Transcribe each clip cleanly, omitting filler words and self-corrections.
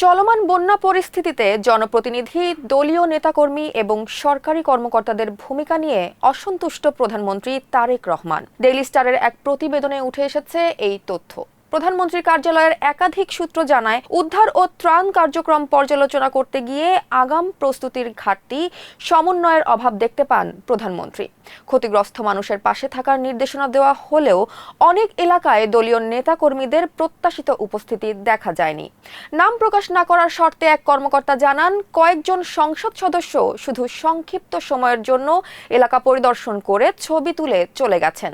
চলমান বন্যা পরিস্থিতিতে জনপ্রতিনিধি, দলীয় নেতাকর্মী এবং সরকারি কর্মকর্তাদের ভূমিকা নিয়ে অসন্তুষ্ট প্রধানমন্ত্রী তারেক রহমান। ডেইলি স্টারের এক প্রতিবেদনে উঠে এসেছে এই তথ্য। প্রধানমন্ত্রীর কার্যালয়ের একাধিক সূত্র জানায়, উদ্ধার ও ত্রাণ কার্যক্রম পর্যালোচনা করতে গিয়ে আগাম প্রস্তুতির ঘাটতি, সমন্বয়ের অভাব দেখতে পান প্রধানমন্ত্রী। ক্ষতিগ্রস্ত মানুষের পাশে থাকার নির্দেশনা দেওয়া হলেও অনেক এলাকায় দলীয় নেতাকর্মীদের প্রত্যাশিত উপস্থিতি দেখা যায়নি। নাম প্রকাশ না করার শর্তে এক কর্মকর্তা জানান, কয়েকজন সংসদ সদস্য শুধু সংক্ষিপ্ত সময়ের জন্য এলাকা পরিদর্শন করে ছবি তুলে চলে গেছেন।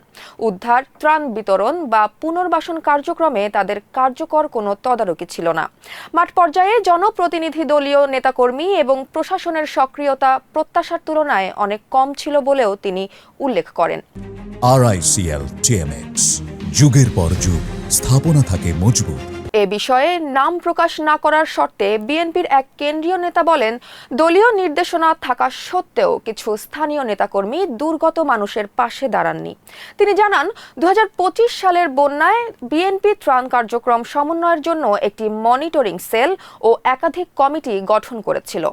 উদ্ধার, ত্রাণ বিতরণ বা পুনর্বাসন কার্যক্রমে তাদের কার্যকর কোনো তদারকি ছিল না। মাঠ পর্যায়ে জনপ্রতিনিধি, দলীয় নেতাকর্মী এবং প্রশাসনের সক্রিয়তা প্রত্যাশার তুলনায় অনেক কম ছিল বলেও তিনি উল্লেখ করেন। RICL TMX, যুগের পর যুগ স্থাপনা থাকে মজবুত। এ বিষয়ে নাম প্রকাশ না করার শর্তে বিএনপির এক কেন্দ্রীয় নেতা বলেন, দলীয় নির্দেশনা থাকা সত্ত্বেও কিছু স্থানীয় নেতাকর্মী দুর্গত মানুষের পাশে দাঁড়াননি। তিনি জানান, 2025 সালের বন্যায় বিএনপি ত্রাণ কার্যক্রম সমন্বয়ের জন্য একটি মনিটরিং সেল ও একাধিক কমিটি গঠন করেছিল,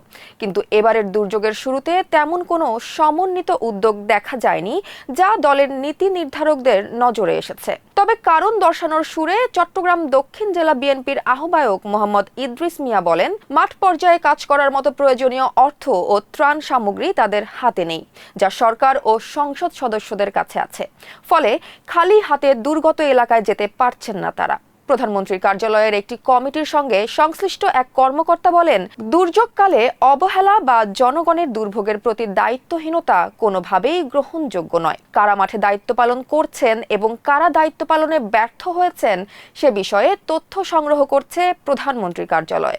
কিন্তু এবারের দুর্যোগের শুরুতে তেমন কোনো সমন্বিত উদ্যোগ দেখা যায়নি, যা দলের নীতি নির্ধারকদের নজরে এসেছে। তবে কারণ দর্শানোর সুরে চট্টগ্রাম দক্ষিণ জেলা বিএনপির আহ্বায়ক মোহাম্মদ ইদ্রিস মিয়া বলেন, মাঠ পর্যায়ে কাজ করার মতো প্রয়োজনীয় অর্থ ও ত্রাণ সামগ্রী তাদের হাতে নেই, যা সরকার ও সংসদ সদস্যদের কাছে আছে। ফলে খালি হাতে দুর্গত এলাকায় যেতে পারছেন না তারা। প্রধানমন্ত্রীর কার্যালয়ের একটি কমিটির সঙ্গে সংশ্লিষ্ট এক কর্মকর্তা বলেন, দুর্যোগকালে অবহেলা বা জনগণের দুর্ভোগের প্রতি দায়িত্বহীনতা কোনোভাবেই গ্রহণযোগ্য নয়। কারা মাঠে দায়িত্ব পালন করছেন এবং কারা দায়িত্ব পালনে ব্যর্থ হয়েছেন সে বিষয়ে তথ্য সংগ্রহ করছে প্রধানমন্ত্রীর কার্যালয়।